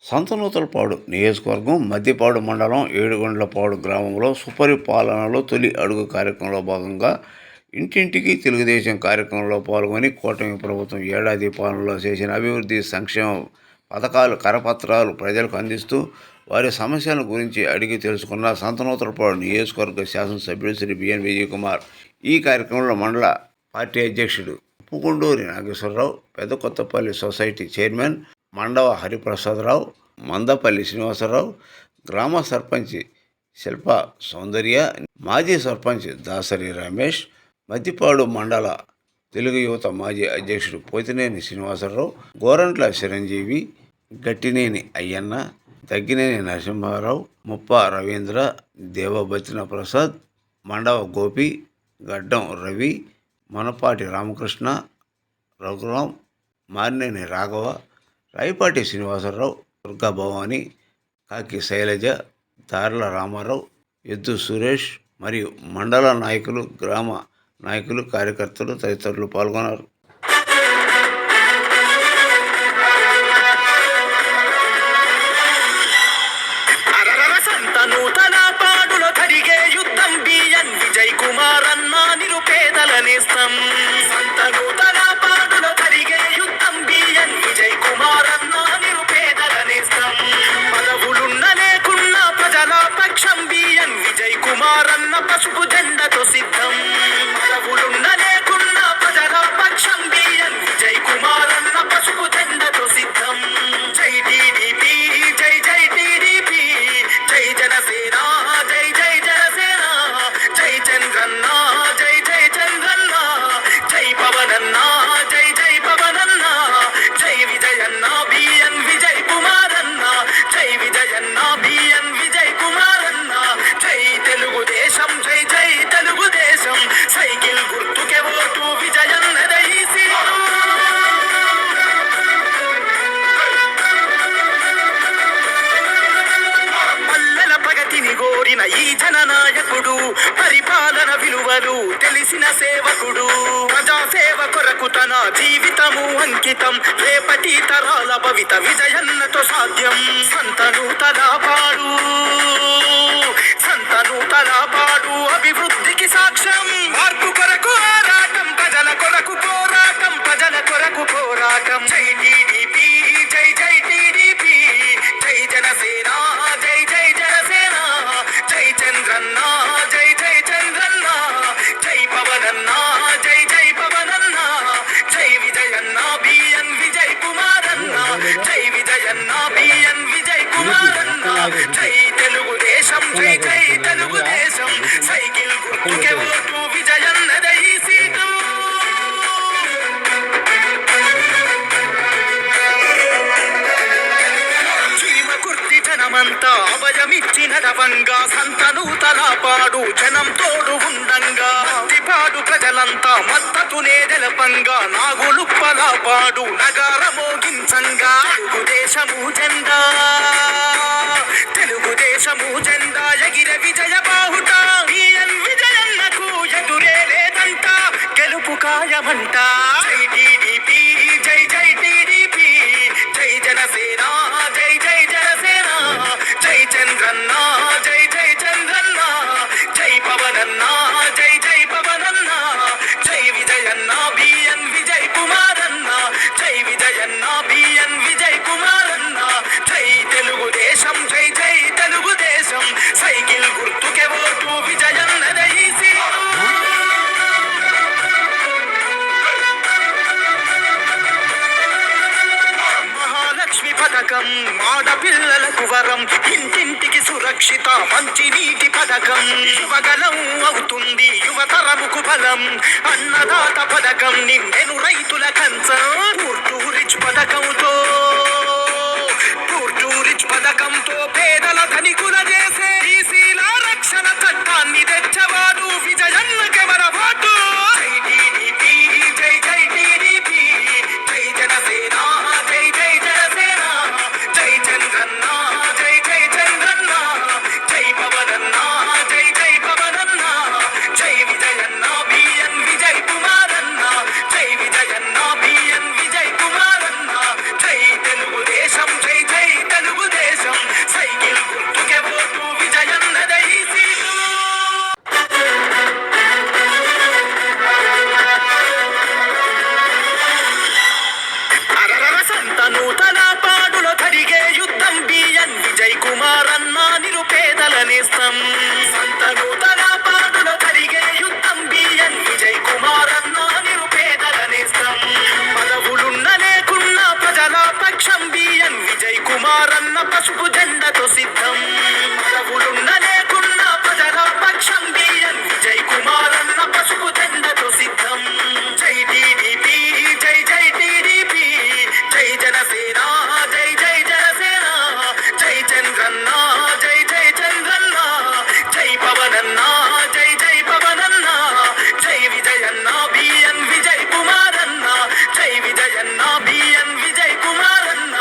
సంతనూతలపాడు నియోజకవర్గం మద్దిపాడు మండలం ఏడుగొండ్లపాడు గ్రామంలో సుపరిపాలనలో తొలి అడుగు కార్యక్రమంలో భాగంగా ఇంటింటికి తెలుగుదేశం కార్యక్రమంలో పాల్గొని కూటమి ప్రభుత్వం ఏడాది పాలనలో చేసిన అభివృద్ధి సంక్షేమ పథకాలు కరపత్రాలు ప్రజలకు అందిస్తూ వారి సమస్యల గురించి అడిగి తెలుసుకున్న సంతనూతలపాడు నియోజకవర్గ శాసనసభ్యుడు శ్రీ బిఎన్ విజయ్ కుమార్. ఈ కార్యక్రమంలో మండల పార్టీ అధ్యక్షుడు ఉప్పుకొండూరి నాగేశ్వరరావు, పెద్ద కొత్తపల్లి సొసైటీ చైర్మన్ మండవ హరిప్రసాదరావు, మందపల్లి శ్రీనివాసరావు, గ్రామ సర్పంచ్ శిల్ప సౌందర్య, మాజీ సర్పంచ్ దాసరి రమేష్, మద్దిపాడు మండల తెలుగు యువత మాజీ అధ్యక్షుడు పోతినేని శ్రీనివాసరావు, గోరంట్ల చిరంజీవి, గట్టినేని అయ్యన్న, దగ్గినేని నరసింహారావు, ముప్ప రవీంద్ర, దేవబతిన ప్రసాద్, మండవ గోపి, గడ్డం రవి, మనపాటి రామకృష్ణ, రఘురాం, మారినేని రాఘవ, రాయపాటి శ్రీనివాసరావు, దుర్గా భవాని, కాకి శైలజ, దార్ల రామారావు, ఎద్దు సురేష్ మరియు మండల నాయకులు, గ్రామ నాయకులు, కార్యకర్తలు తదితరులు పాల్గొన్నారు. పసుపు జెండతో సిద్ధం పదవులున్న లేకున్నా ప్రజల పక్షం బిఎన్ విజయ్ కుమార్ అన్న పసుపు జెండతో సిద్ధం. జై టీడీపీ, జై జై టీడీపీ, జై జనసేన, జై జై జనసేన, జై చంద్రన్న, జై జై చంద్రన్న, జై పవనన్న, జై జై పవనన్న, జై విజయన్న బిఎన్ విజయ్ కుమార్ అన్న, జై విజయన్న బిఎన్ విజయ్ కుమార్ అన్న, జై తెలుగుదేశం, జై జై తెలుగుదేశం, సైకిల్ గుర్తుకే ఓటు విజయన్నదే ఈ సీటు. పల్లెల ప్రగతిని కోరిన ఈ జననాయకుడు, పరిపాలన విలువలు తెలిసిన సేవకుడు, ప్రజాసేవ కొరకు తన జీవితము అంకితం, రేపటి తరాల భవిత విజయన్నతో సాధ్యం. సంతనూతలపాడు, సంతనూతలపాడు అభివృద్ధికి సాక్ష్యం, మార్పు కొరకు ఆరాటం, ప్రజల కొరకు పోరాటం, ప్రజల కొరకు పోరాటం. జై టీడీపీ, జై జై టీడీపీ, జై జనసేన, జై జై జనసేన, జై చంద్రన్న, జై జై చంద్రన్న, జై పవనన్న, జై జై పవనన్న, జై విజయన్న బిఎన్ విజయ్ కుమార్ అన్న, జై విజయన్న బిఎన్ విజయ్ కుమార్ అన్న, జై తెలుగుదేశం, జై జై తెలుగుదేశం, సైకిల్ గుర్తుకే ఓటు విజయన్నదే ఈ సీటు. చీమ కుర్తి జనమంతా అభయమిచ్చిన రవంగా, సంతనూతలపాడు జనం తోడు ఉండంగా, మద్దిపాడు ప్రజలంతా మద్దతునే తెలపంగా, నాగులుప్పలపాడు నగార మోగించంగా, తెలుగుదేశము జెండా, తెలుగుదేశము జెండా ఎగిర విజయ బాహుట, బిఎన్ విజయన్నకు ఎదురే లేదంట, గెలుపు ఖాయమంట. జై టీడీపీ, జై జై టీడీపీ, జై జనసేన, జై జై జనసేన, జై చంద్రన్న, జై జై చంద్రన్న, జై పవనన్న, జై జై పవనన్న, జై విజయన్న బిఎన్ విజయ్ కుమార్ అన్న, జై విజయన్న బిఎన్ విజయ్ కుమార్ అన్న, జై తెలుగుదేశం, జై జై తెలుగుదేశం, సైకిల్ గుర్తుకే ఓటు విజయన్నదే ఈ సీటు. మహాలక్ష్మి పథకం, ఆడపిల్లలకు వరం, ఇంటింటికి సురక్షిత మంచినీటి పథకం, యువగలం అవుతుంది యువతరముకు బలం, అన్నదాత పథకం నిండెను రైతుల కంచం, పూర్టూరిచ్ పథకంతో, పూర్టూరిచ్ పథకంతో పేదల ధనికుల చేసే ఈసీల రక్షణ చట్టాన్ని తెచ్చవాడు విజయన్నకెవర ఓటు. జై టీడీపీ, జై జై టీడీపీ, జై జనసేన, జై జై జనసేన, జై చంద్రన్న, జై జై చంద్రన్న, జై పవనన్న, జై జై పవనన్న, జై విజయన్న బిఎన్ విజయ్ కుమార్ అన్న, జై విజయన్న బిఎన్ విజయ్ కుమార్ అన్న, జై తెలుగుదేశం, జై జై తెలుగు నేస్తం సంతనూతల పాడులో జరిగే యుద్ధం బిఎన్ విజయ్ కుమార్ అన్న నిరుపేదల నేస్తం పదవులున్న లేకున్న ప్రజల పక్షం బిఎన్ విజయ్ కుమార్ అన్న పసుపు జెండతో సిద్ధం పదవులున్న లేకున్న ప్రజల పక్షం బిఎన్ విజయ్ కుమార్ అన్న పసుపు జెండతో సిద్ధం జై టీడీపీ జై జై టీడీపీ జై జనసేన జై జై జనసేన జై చంద్రన్న జై జై చంద్రన్న జై పవనన్న జై జై పవనన్న జై విజయన్న బిఎన్ విజయ్ కుమారన్న జై విజయన్న బిఎన్ విజయ్ కుమారన్న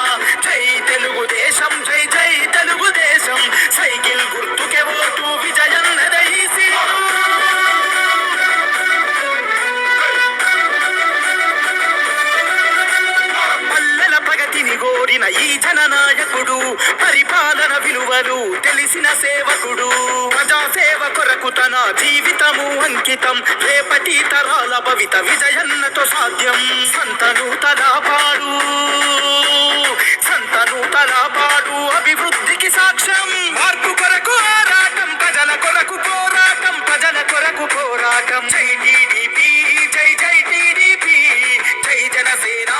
జై తెలుగుదేశం జై జై తెలుగుదేశం సైకిల్ గుర్తుకే ఓటు విజయన్నదై గోరిన ఈ జననాయకుడు పరిపాలన విలువలు తెలిసిన సేవకుడు ప్రజాసేవ కొరకు తన జీవితము అంకితం రేపటి తరాల భవిత విజయన్నతో సాధ్యం సంతనూతల పాడు అభివృద్ధికి సాక్ష్యం మార్పు కొరకు ఆరాటం ప్రజల కొరకు పోరాటం ప్రజల కొరకు పోరాటం జై టీడీపీ జై జై టీడీపీ జై జనసేన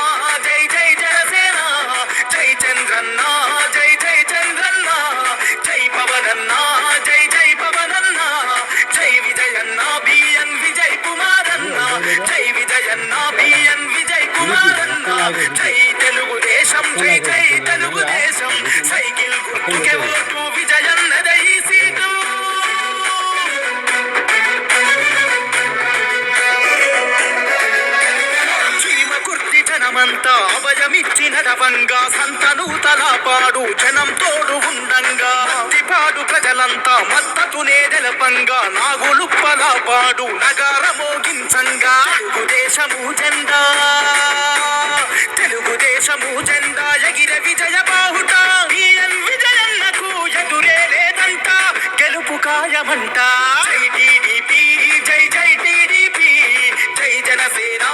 జై జై జనసేన జై చంద్రన్న జై జై చంద్రన్న జై పవనన్న జై జై పవనన్న జై విజయన్న బిఎన్ విజయ్ కుమారన్న జై విజయన్న బిఎన్ విజయ్ కుమారన్న జై తెలుగుదేశం జై జై తెలుగుదేశం సైకిల్ గుర్తుకే ఓటు విజయన్నదై సీటు జనమంతా అభయమిచ్చి నడవంగా సంతనూతల పాడు జనం తోడు ఉండంగా పాడు ప్రజలంతా మద్దతునే తెలపంగా నాగులుప్పల పాడు నగార మోగించంగా తెలుగుదేశము జెండా ఎగిర విజయ బాహుట బిఎన్ విజయన్నకు ఎదురే లేదంట గెలుపు ఖాయమంట జై టీడీపీ జై జై టీడీపీ జై జనసేన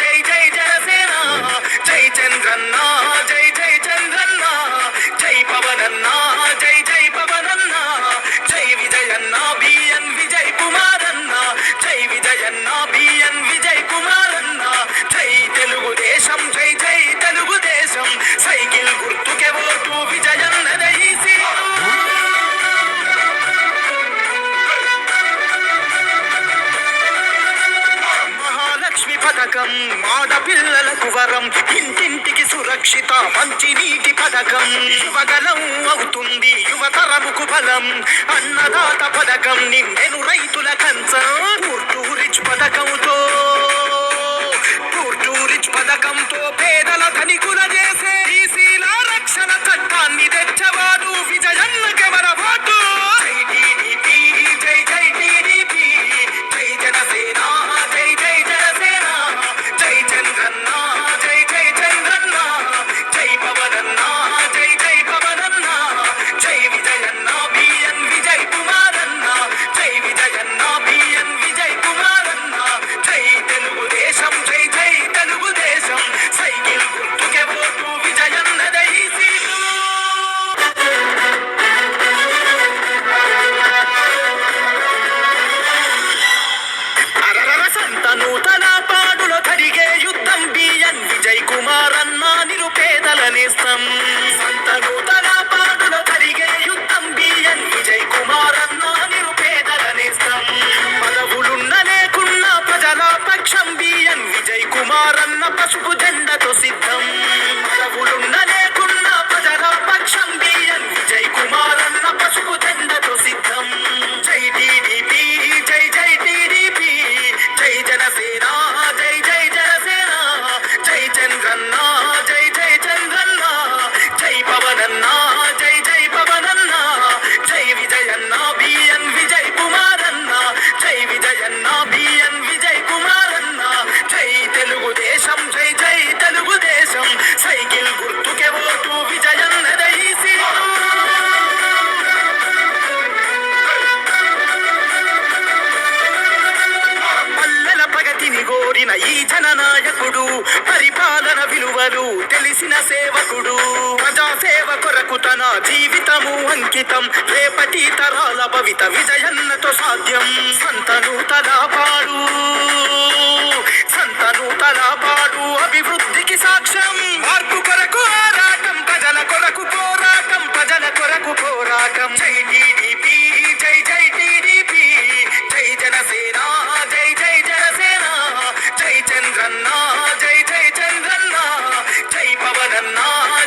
జై జై జనసేన జై చంద్రన్న జై జై చంద్రన్న జై పవనన్న జై జై పవనన్న జై విజయన్న బిఎన్ విజయ్ కుమారన్న జై విజయన్న బిఎన్ విజయ్ కుమారన్న జై తెలుగుదేశం జై జై తెలుగుదేశం సైకిల్ గుర్తుకే ఓటు విజయన్నదై మహాలక్ష్మి పథకం ఆడపిల్లలకు వరం ఇంటింటికి సురక్షిత మంచి నీటి పథకం యువగలం అవుతుంది యువతరముకు బలం అన్నదాత పథకం నిన్నెను రైతుల కంచం పథకంతో పేదల ధనికుల చేసే ఈసీల రక్షణ చట్టాన్ని తెచ్చవాడు విజయన్నకెవర ఓటు జై టీడీపీ జై జై టీడీపీ జై జనసేన జై జై జనసేన జై చంద్రన్న జై జై చంద్రన్న జై పవనన్న జై జై పవనన్న జై విజయన్న బిఎన్ విజయ్ కుమారన్న జై విజయన్న బిఎన్ విజయ్ కుమారన్న జై తెలుగుదేశం జై జై తెలుగుదేశం సైకిల్ గుర్తుకే ఓటు విజయన్నదై సీటు సంతనూతల పాడులో జరిగే యుద్ధం బిఎన్ విజయ్ కుమార్ అన్న నిరుపేదల నేస్తం సంతనూతల పాడులో జరిగే యుద్ధం బిఎన్ విజయ్ కుమార్ అన్న నిరుపేదల నేస్తం పదవులున్న లేకున్న ప్రజల పక్షం బిఎన్ విజయ్ కుమార్ అన్న పసుపు జెండతో సిద్ధం పదవులున్న లేకున్న ప్రజల పక్షం బిఎన్ విజయ్ కుమార్ అన్న పసుపు జెండతో సిద్ధం జై టీడీపీ జై జై టీడీపీ జై జనసేన జై జై జనసేన జై చంద్రన్న జై జై చంద్రన్న జై పవనన్న జై జై పవనన్న జై విజయన్న బిఎన్ విజయ్ కుమారన్న జై విజయన్న బిఎన్ విజయ్ కుమారన్న జై తెలుగుదేశం జై జై విలువలు తెలిసిన సేవకుడు. ప్రజాసేవ కొరకు తన జీవితము అంకితం. రేపటి తరాల భవిత విజయన్నతో సాధ్యం. సంతను తలపాడు అభివృద్ధికి సాక్ష్యం. మార్పు కొరకు ఆరాటం, ప్రజల కొరకు పోరాటం, ప్రజల కొరకు పోరాటం. జై టీడీపీ, జై జై టీడీపీ, జై జనసేన, జై జై జనసేన, జై చంద్రన్న, జై జై చంద్రన్న, జై పవనన్న,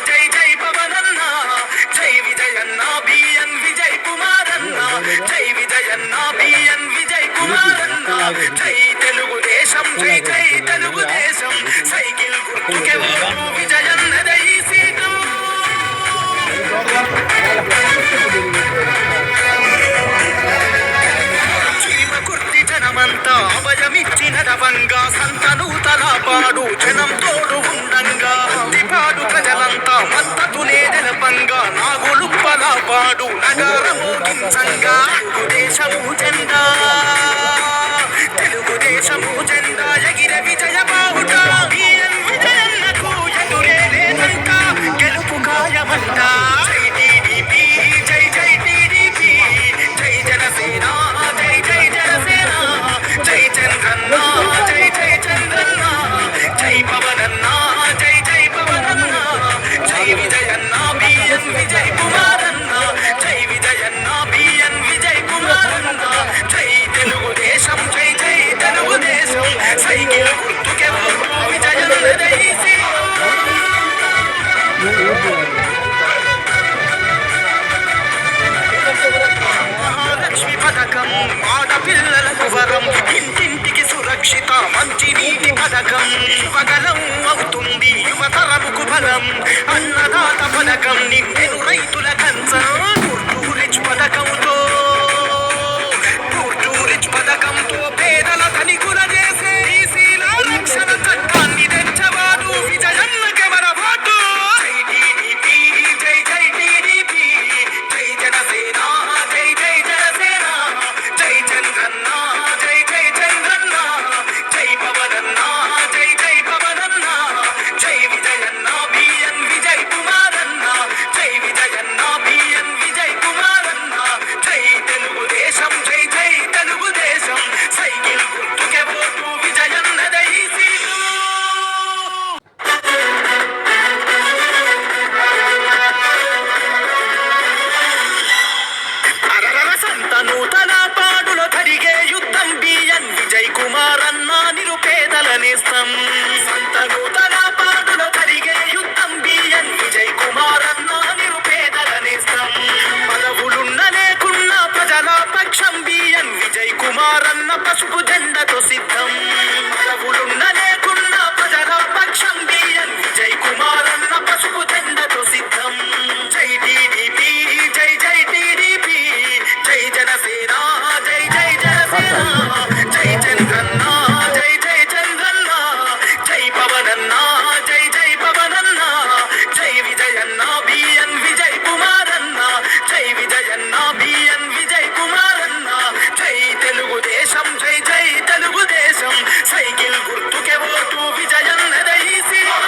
జై జై పవనన్న, జై విజయన్న బిఎన్ విజయ్ కుమారన్న, జై విజయన్న బిఎన్ విజయ్ కుమారన్న, జై తెలుగుదేశం, జై జై తెలుగుదేశం. సైకిల్ గుర్తుకే ఓటు, విజయన్నదే ఈ సీటు. చీమ కుర్తి జనమంతా అభయమిచ్చిన రవంగా. సంతను తలపాడు జనం తోడు ఉండంగా. పాడు ప్రజలంతా మద్దతునే తెలపంగా. నాగులుప్పలపాడు నగరమోగించంగా. తెలుగుదేశము జెండా ఎగిర విజయ బావుట. బిఎన్ విజయన్నకు ఎదురే లేదంట, గెలుపు ఖాయమంట. జై టీడీపీ, జై జై టీడీపీ, జై జనసేన, జై జై జనసేన, జై చంద్రన్న, జై జై చంద్రన్న, జై పవనన్న, జై జై పవనన్న, జై విజయన్న బిఎన్ విజయ్ కుమారన్న, జై విజయన్న బిఎన్ విజయ్ కుమారన్న, జై తెలుగుదేశం, జై జై తెలుగుదేశం. సైకిల్ గుర్తుకే ఓటు, విజయన్నదే ఈ సీటు. మహాలక్ష్మి పథకం ఆడపిల్లలకు వరం. ఇంటింటికి సురక్షిత మంచినీటి పథకం. యువగలం అవుతుంది యువతరముకు బలం. అన్నదాత పథకం నిండెను రైతుల కంచం. పథకంతో పేదల ధనికుల చేసే ఈసీల రక్షణ చట్టాన్ని తెచ్చవాడు విజయన్నకెవర ఓటు. జై టీడీపీ, జై జై టీడీపీ, జై జనసేన, జై జై జనసేన, జై చంద్రన్న, జై జై చంద్రన్న, జై పవనన్న, జై జై పవనన్న, జై విజయన్న బిఎన్ విజయ్ కుమారన్న, జై విజయన్న బిఎన్ విజయ్ కుమారన్న, జై తెలుగుదేశం, జై జై తెలుగుదేశం. సైకిల్ గుర్తుకే ఓటు, విజయన్నదే ఈ సీటు. అరరర సంతను తలపాడులో జరిగే యుద్ధం. బిఎన్ విజయ్ కుమారన్న నిరుపేదల నేస్తం. సంతను తలపాడులో జరిగే యుద్ధం. బిఎన్ విజయ్ కుమారన్న నిరుపేదల నేస్తం. పదవులున్న లేకున్నా ప్రజల పక్షం. బిఎన్ విజయ్ కుమారన్న పసుపు జెండతో సిద్ధం. పదవులున్న లేకున్నా ప్రజల పక్షం. బిఎన్ విజయ్ కుమారన్న పసుపు జెండతో సిద్ధం. జై టీడీపీ, జై జై టీడీపీ, జై జనసేన, జై జై జనసేన, జై చంద్రన్న, జై జై చంద్రన్న, జై పవనన్న, జై జై పవనన్న, జై విజయన్న బిఎన్ విజయ్ కుమారన్న, జై విజయన్న బిఎన్ విజయ్ కుమారన్న, జై తెలుగుదేశం, జై జై తెలుగుదేశం. సైకిల్ గుర్తుకే ఓటు, విజయన్నదే ఈ సీటు.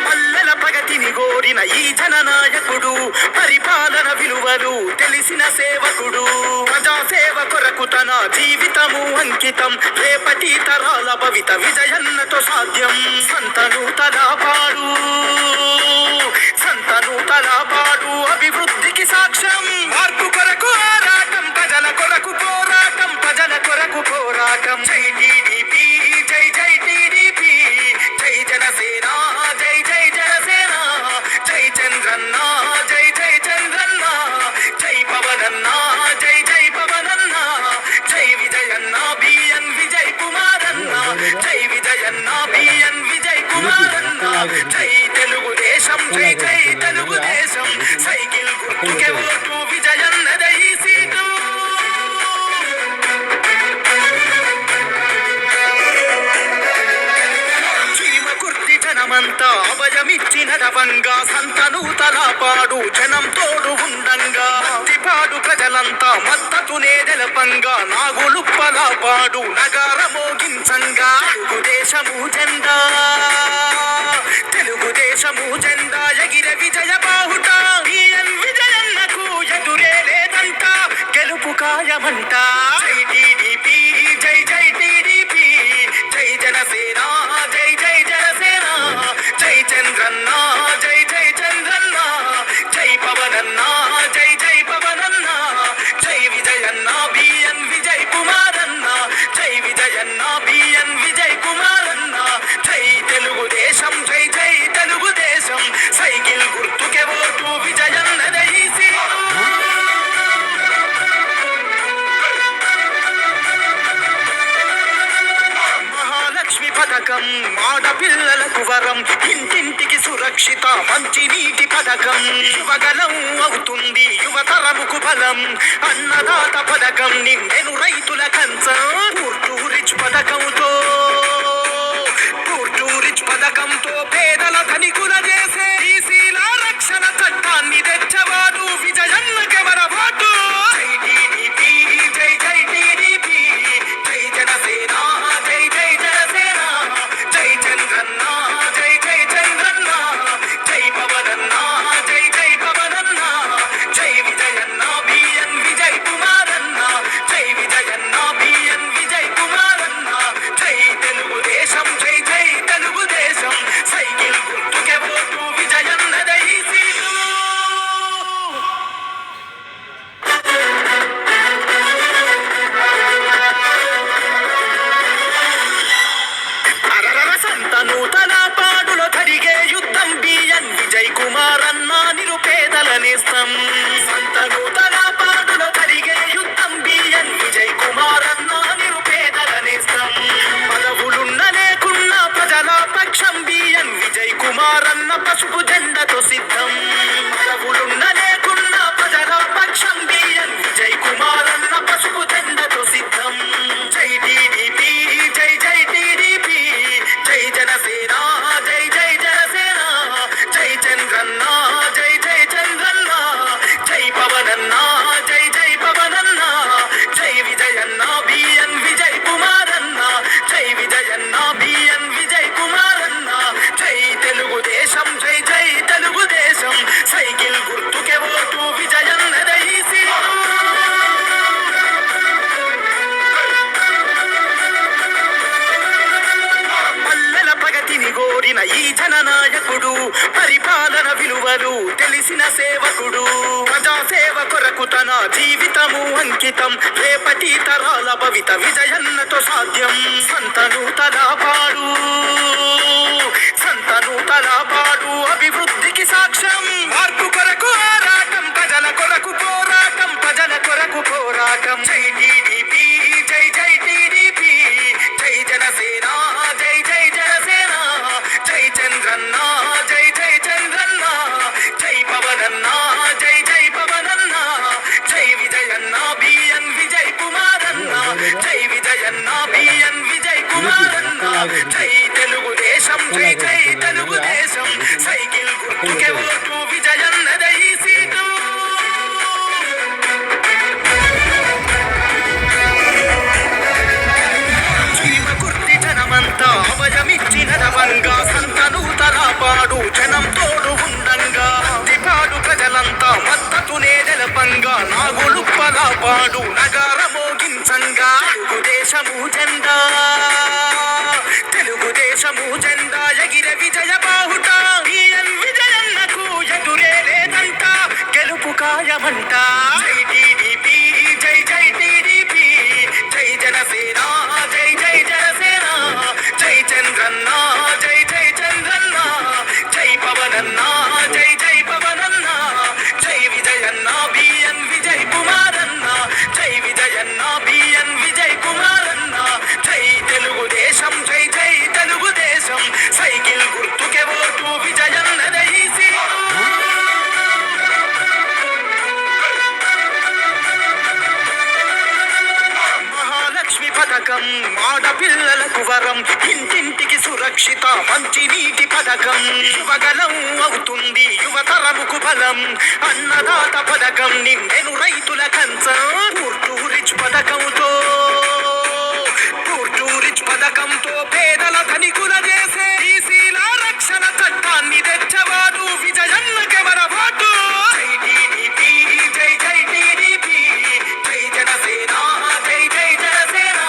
పల్లెల ప్రగతిని కోరిన ఈ జననాయకుడు. పరిపాలన విలువలు తెలిసిన సేవకుడు. ప్రజాసేవ కొరకు తన జీవితము అంకితం. రేపటి తరాల భవిత విజయన్నతో సాధ్యం. సంతను తలపాడు అభివృద్ధికి సాక్ష్యం. మార్పు కొరకు ఆరాటం, ప్రజల కొరకు పోరాటం, ప్రజల కొరకు పోరాటం. జై టీడీపీ, జై జై టీడీపీ, జై జనసేన, జై జై జనసేన, జై చంద్రన్న, జై జై చంద్రన్న, జై పవనన్న, జై జై పవనన్న, జై విజయన్న బిఎన్ విజయ్ కుమారన్న, జై విజయన్న బిఎన్ విజయ్ కుమారన్న, జై తెలుగుదేశం, జై జై తెలుగుదేశం. సైకిల్ గుర్తుకే ఓటు, విజయన్నదే ఈ సీటు. చీమ కుర్తి జనమంతా అభయమిచ్చిన నడవంగా సంతనూతల పాడు జనం తోడు ఉండంగా మత్తిపాడు ప్రజలంతా మద్దతునే తెలపంగా నాగులుప్పల పాడు నగార మోగించంగా తెలుగుదేశము జెండా ఎగిర విజయ బాహుట విజయన్నకు ఎదురే లేదంట గెలుపు ఖాయమంట జై టీడీపీ జై జై టీడీపీ జై జనసేన జై జై జనసేన జై చంద్రన్న జై జై చంద్రన్న జై పవనన్న జై జై పవనన్న జై విజయన్న బిఎన్ విజయ్ కుమారన్న జై విజయన్న బిఎన్ విజయ్ కుమారన్న జై తెలుగుదేశం జై జై తెలుగుదేశం సైకిల్ గుర్తుకే ఓటు విజయన్నదే ఈ సీటు. మహాలక్ష్మి పథకం ఆడపిల్లలకు వరం ఇంటింటికి సురక్షిత మంచి నీటి పథకం యువగలం అవుతుంది యువతరముకు బలం అన్నదాత పథకం నిండెను రైతుల కంచం పూర్టూరిచ్ పథకంతో పేదల ధనికుల చేసే ఈసీల రక్షణ చట్టాన్ని తెచ్చవాడు విజయన్నకెవర ఓటు జై టీడీపీ జై జై టీడీపీ జై జనసేన జై జై జనసేన జై చంద్రన్న జై జై చంద్రన్న జై పవనన్న జై జై పవనన్న జై విజయన్న బిఎన్ విజయ్ కుమారన్న జై విజయన్న బిఎన్ విజయ్ కుమారన్న జై తెలుగుదేశం జై జై తెలుగుదేశం సైకిల్ గుర్తుకే ఓటు విజయన్నదే ఈ సీటు. సంతనూతల పాడులో జరిగే యుద్ధం బిఎన్ విజయ్ కుమారన్న నిరుపేదల నేస్తం సంతనూతల పాడులో జరిగే యుద్ధం బిఎన్ విజయ్ కుమారన్న నిరుపేదల నేస్తం పదవులున్న లేకున్నా ప్రజల పక్షం బిఎన్ విజయ్ కుమారన్న పసుపు జెండతో సిద్ధం పదవులున్న లేకున్నా ప్రజల పక్షం బిఎన్ విజయ్ కుమారన్న పసుపు జెండతో సిద్ధం జై టీడీపీ జై జై టీడీపీ జై జనసేన జై జై జనసేన జై చంద్రన్న జై జై చంద్రన్న జై పవనన్న జై జై పవనన్న జై విజయన్న బిఎన్ విజయ్ కుమారన్న జై విజయన్న బిఎన్ విజయ్ కుమారన్న జై తెలుగుదేశం జై జై తెలుగుదేశం సైకిల్ గుర్తుకే ఓటు విజయన్నదే ఈ సీటు. పల్లెల ప్రగతిని కోరిన ఈ జననాయకుడు పరిపాలన విలువలు తెలిసిన సేవకుడు ప్రజాసేవ కొరకు తన జీవితము అంకితం రేపటి తరాల భవిత విజయన్నతో సాధ్యం సంతనూతల పాడు అభివృద్ధికి సాక్ష్యం మార్పు కొరకు ఆరాటం ప్రజల కొరకు పోరాటం జై టీడీపీ జై జై టీడీపీ జై జనసేన జై జై జనసేన జై చంద్రన్న జై జై చంద్రన్న జై పవనన్న జై జై పవనన్న జై విజయన్న బిఎన్ విజయ్ కుమారన్న జై విజయన్న బిఎన్ విజయ్ కుమారన్న జై తెలుగుదేశం జై జై తెలుగుదేశం సైకిల్ గుర్తుకే ఓటు విజయన్నదే ఈ సీటు. జీవకుర్తి జనమంతా అభయమిచ్చిన రవంగా సంతనూతల పాడు జనం తోడు ఉండంగా మత్తిపాడు ప్రజలంతా మద్దతునే తెలపంగా నాగులుప్పల పాడు నగార మోగించంగా తెలుగుదేశము జెండా ఎగిర విజయ బాహుట విజయన్నకు ఎదురే లేదంట గెలుపు ఖాయమంట జై టీడీపీ జై జై టీడీపీ జై జనసేన జై జై జనసేన జై చంద్రన్న జై జై చంద్రన్న జై పవనన్న జై జై పవనన్న జై విజయన్న బిఎన్ విజయ్ కుమారన్న జై విజయన్న బిఎన్ విజయ్ కుమారన్న జై తెలుగుదేశం జై జై తెలుగుదేశం సైకిల్ గుర్తుకే ఓటు విజయన్నదే ఈ సీటు. మహాలక్ష్మి పథకం ఆడపిల్లలకు వరం, ఇంటింటికి సురక్షిత మంచి నీటి పథకం. యువగలం అవుతుంది యువతరముకు బలం, అన్నదాత పథకం నిండెను రైతుల కంచం. పూర్టూరిచ్ పథకంతో పేదల ధనికుల చేసే ఈసీల రక్షణ చట్టాన్ని తెచ్చవాడు విజయన్నకెవర ఓటు. జై టీడీపీ, జై జై టీడీపీ, జై జనసేన, జై జై జనసేన,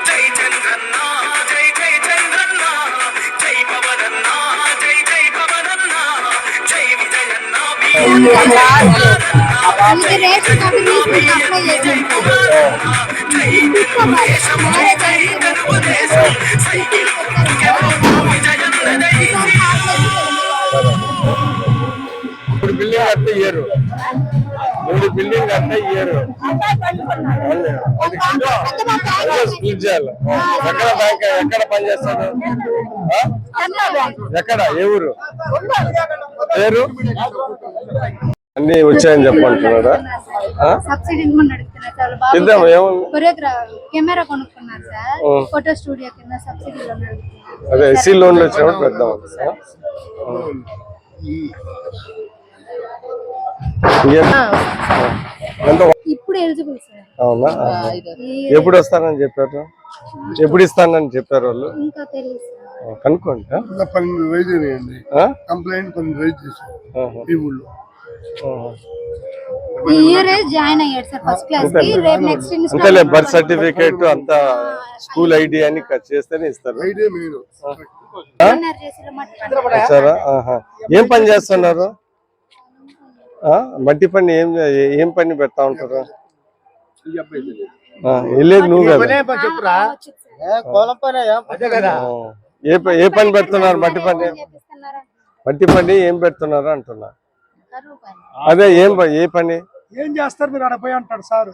జై చంద్రన్న, జై జై చంద్రన్న, జై పవనన్న, జై జై పవనన్న, జై విజయన్న, మూడు బిల్డింగ్ కడితే ఇయ్యరు, మూడు బిల్డింగ్ కడితే ఇయ్యరు. స్ప్లిట్ చేయాలి. ఎక్కడ బ్యాంక్, ఎక్కడ పని చేస్తాడు, ఎక్కడ, ఏ ఊరు, పేరు అన్ని వచ్చాయని చెప్పంటున్నారా? ఇద్దాం, ఏముంది, కెమెరా కొనుక్కున్నారు సార్, ఫోటో స్టూడియో కింద సబ్సిడీలో. అదే ఎస్సీ లోన్లు వచ్చినప్పుడు పెద్దాం. ఇప్పుడు ఎలిజిబుల్ సార్. అవునా? ఎప్పుడు వస్తానని చెప్పారు, ఎప్పుడు ఇస్తానని చెప్పారు వాళ్ళు? ఇంకా తెలియదు సార్. కనుక్కోండి. కంప్లైంట్ రైజ్ చేశారు ఈ ఊళ్ళో. ఈ ఇయర్ జాయిన్ అయ్యాడు సార్ ఫస్ట్ క్లాస్ కి. రేపు నెక్స్ట్ అంతేలే, బర్త్ సర్టిఫికేట్ అంతా స్కూల్ ఐడి అని చేస్తేనే ఇస్తారు. వచ్చారా? ఏం పని చేస్తున్నారు? మట్టి పని ఏం పని పెడతా ఉంటారు? వెళ్ళేది నువ్వు కదా. ఏ పని పెడుతున్నారు? మట్టి పని, మట్టి పని ఏం పెడుతున్నారు అంటున్నా. అదే ఏ పని ఏం చేస్తారు మీరు? అడపోయి అంటాడు సార్.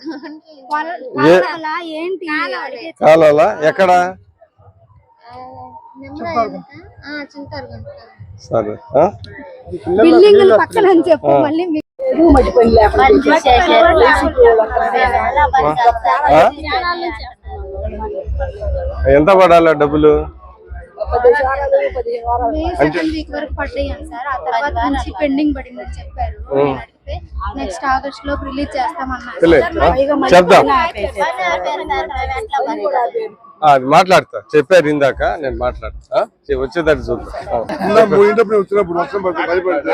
కాలాలా? ఎక్కడ? సరే, బిల్డింగ్ పక్కన అని చెప్పు. మళ్ళీ ఎంత పడాలా డబ్బులు? పడ్డాయి సార్. ఆ తర్వాత నుంచి పెండింగ్ పడిందని చెప్పారు. నెక్స్ట్ ఆగస్ట్ లో రిలీజ్ చేస్తామన్నారు. చెప్దాం, అది మాట్లాడతా. చెప్పారు ఇందాక, నేను మాట్లాడతా. వచ్చేదాన్ని చూద్దాం. వచ్చినప్పుడు వర్షం పడితే భయపడితే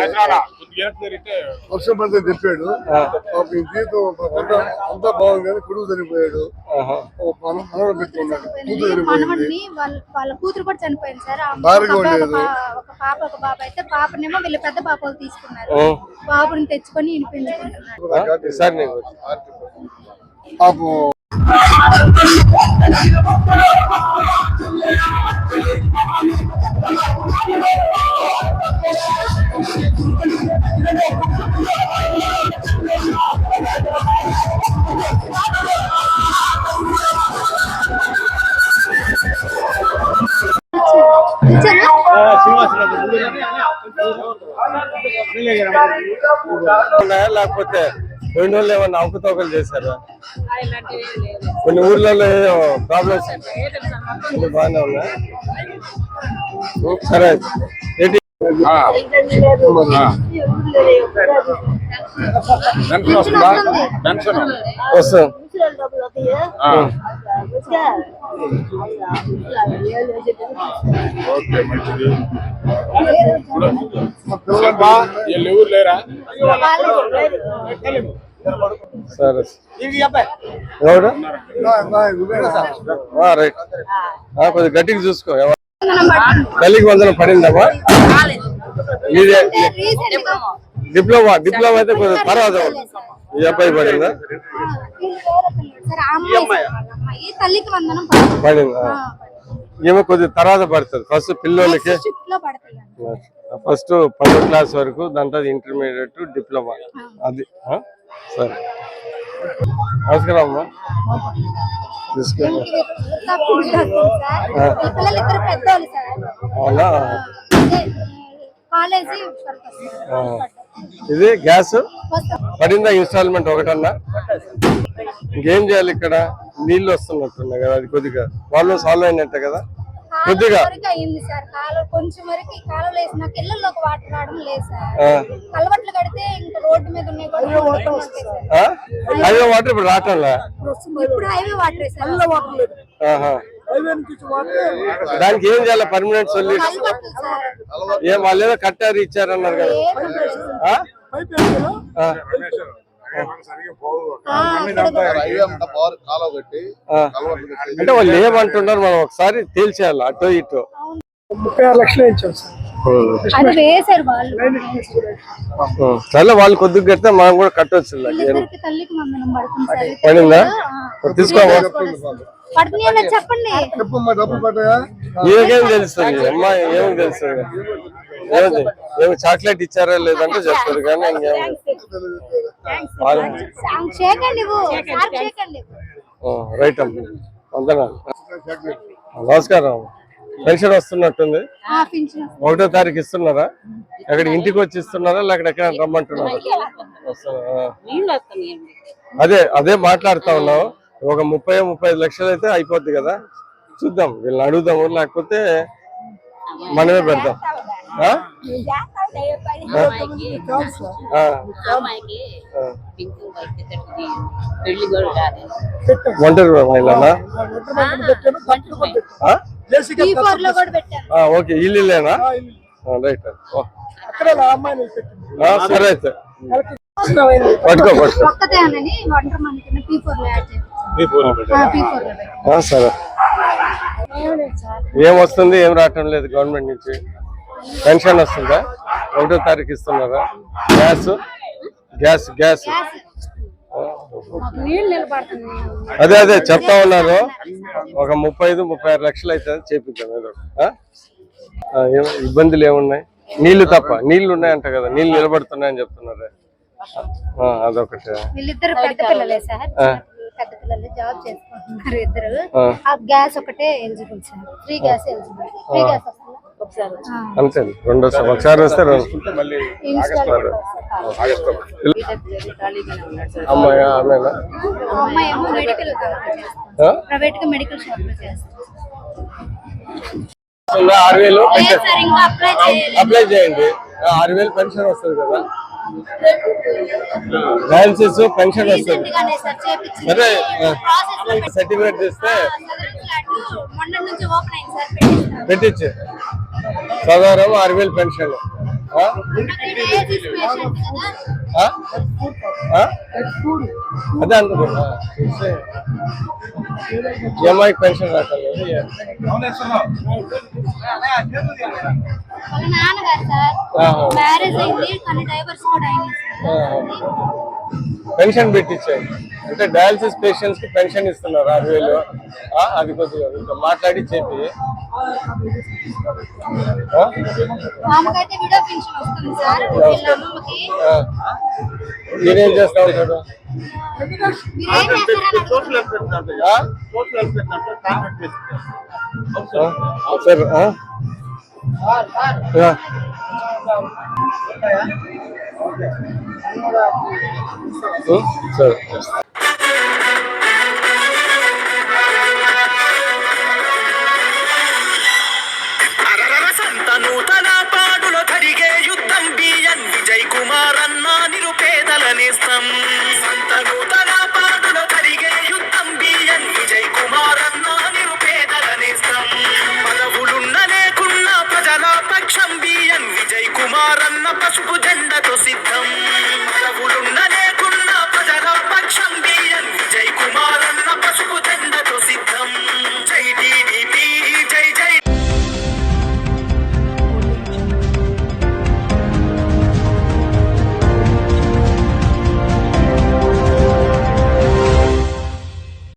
వర్షం పడితే చెప్పాడు. జీవితం అంతా బాగుంది కానీ కొడుకు చనిపోయాడు. మనవడిని వాళ్ళ కూతురు కూడా చనిపోయింది సార్. ఒక పాప ఒక బాబు అయితే, పాపనేమో వీళ్ళ పెద్ద పాపలు తీసుకున్నారు. బాబుని తెచ్చుకొని వినిపించుకుంటున్నారు. లేకపోతే రెండు రోజులు ఏమన్నా అవకతవకలు చేశారా? కొన్ని ఊర్లలో ప్రాబ్లమ్స్ బాగానే ఉన్నా. సరే, వస్తాం. సరే, ఎవరు? రైట్, కొద్దిగా గట్టిగా చూసుకో. తల్లికి వందనం పడిందమ్మా? డిప్లొమా అయితే కొద్దిగా తర్వాత. ఈ అబ్బాయి పడిందా? పడిందా? ఏమో కొద్దిగా తర్వాత పడుతుంది. ఫస్ట్ పిల్లలకి ఫస్ట్ 10వ క్లాస్ వరకు, దాంట్లో ఇంటర్మీడియట్, డిప్లొమా. అది సరే. నమస్కారం అమ్మా. అవునా? ఇది గ్యాస్ పడిందా? ఇన్స్టాల్మెంట్ ఒకటన్నా? ఇంకేం చేయాలి ఇక్కడ? నీళ్ళు వస్తున్నట్టున్నాయి కదా, అది కొద్దిగా వాళ్ళు సాల్వ్ అయినట్టే కదా కొద్దిగా. వరకు అయింది సార్, కాలువ కొంచెం వరకు కాలువలు వేసినాక ఇళ్లలోకి వాటర్ రావడం లేదు సార్. కలవట్లు కడితే ఇంకా రోడ్డు మీద ఉన్నాయి కూడా మొత్తం వస్తాయి సార్. హైవే వాటర్ ఇప్పుడు రావట్లే, ఇప్పుడు హైవే వాటర్ సార్. ఆహా. దానికి ఏం చేయాలి పర్మనెంట్ సొల్యూషన్? కలవట్లు సార్. ఏం వాళ్ళు ఏదో కట్టారు ఇచ్చారన్నారు కదా. ఆ? ఆ. అంటే వాళ్ళు ఏమంటున్నారు మనం ఒకసారి తేల్చేయాలి అటో ఇటో. 36 లక్షలు ఇచ్చాం సార్. అది వేసారు వాళ్ళు. సరే వాళ్ళు కొద్దిగా కడితే మనం కూడా కట్టొచ్చు. ఇద్దరికి తల్లికి మందనం పడుతుంది సార్. పడిందా? తీసుకో. పడుతుంది అన్నది చెప్పండి. ఏం తెలుస్తుంది అమ్మాయి, ఏమి తెలుస్తుంది? ఏమి చాక్లెట్ ఇచ్చారా లేదంటే చెప్తారు కానీ రైట్ అమ్మ. వందనాలు. నమస్కారం. పెన్షన్ వస్తున్నట్టుంది. 1వ తారీఖు ఇస్తున్నారా? ఎక్కడ ఇంటికి వచ్చి ఇస్తున్నారా లేకపోతే ఎక్కడ రమ్మంటున్నారా? అదే మాట్లాడుతా ఉన్నావు. ఒక 30-35 లక్షలు అయితే అయిపోద్ది కదా, చూద్దాం వీళ్ళని అడుగుదాము, లేకపోతే మనమే పెడతాం. ఒంటరి మహిళనా? ఓకే, ఇల్లులేనా? రైట్. సరే అయితే పట్టుకో. సరే. ఏం వస్తుంది ఏం రావటం లేదు గవర్నమెంట్ నుంచి? పెన్షన్ వస్తుందా? 1వ తారీఖు ఇస్తున్నారా? గ్యాస్ అదే చెప్తా ఉన్నారు. ఒక 35-36 లక్షలు అయితే చేపిద్దాం ఏదో. ఇబ్బందులు ఏమున్నాయి? నీళ్లు తప్ప. నీళ్లు ఉన్నాయంట కదా, నీళ్లు నిలబడుతున్నాయని చెప్తున్నారు. అదొకటి. వీళ్ళిద్దరు పెద్ద పిల్లలే సార్, పెద్ద పిల్లలు జాబ్ చేసుకుంటున్నారు ఇద్దరు. ఆ గ్యాస్ ఒకటే eligible sir, free gas eligible. Free gas అంతే, ఒకసారి వస్తే అమ్మాయి ఆమెనా? అమ్మాయి ఏమో మెడికల్ ప్రైవేట్ గా మెడికల్ షాప్ లో చేస్తారు. 6,000 అప్లై చేయండి. 6,000 పెన్షన్ వస్తుంది కదా, డయాలసిస్ పెన్షన్ వస్తుంది. సరే, సర్టిఫికేట్ ఇస్తే పెట్టించు. సాధారణ 6,000 పెన్షన్. అదే అనుకుంటా. ఈఎంఐ పెన్షన్ రావట్లేదు. పెన్షన్ పెట్టించాయి అంటే డయాలసిస్ పేషెంట్స్ కి పెన్షన్ ఇస్తున్నారు 6,000. అది కొద్దిగా మాట్లాడి చెప్పి. నేనేం చేస్తా ఉంటాడు? సార్ సార్ నూతన పాడులో జరిగే యుద్ధం బిఎన్ విజయ్ కుమార్ అన్న నిరుపేదల నేస్తం. సంత నూతన పాడులో జరిగే యుద్ధం బిఎన్ విజయ్ కుమార్ అన్న నిరుపేదల నేస్తం. పదవులున్న లేకున్నా ప్రజల పక్షం బిఎన్ విజయ్ కుమార్ అన్న పసుపు జెండతో సిద్ధం.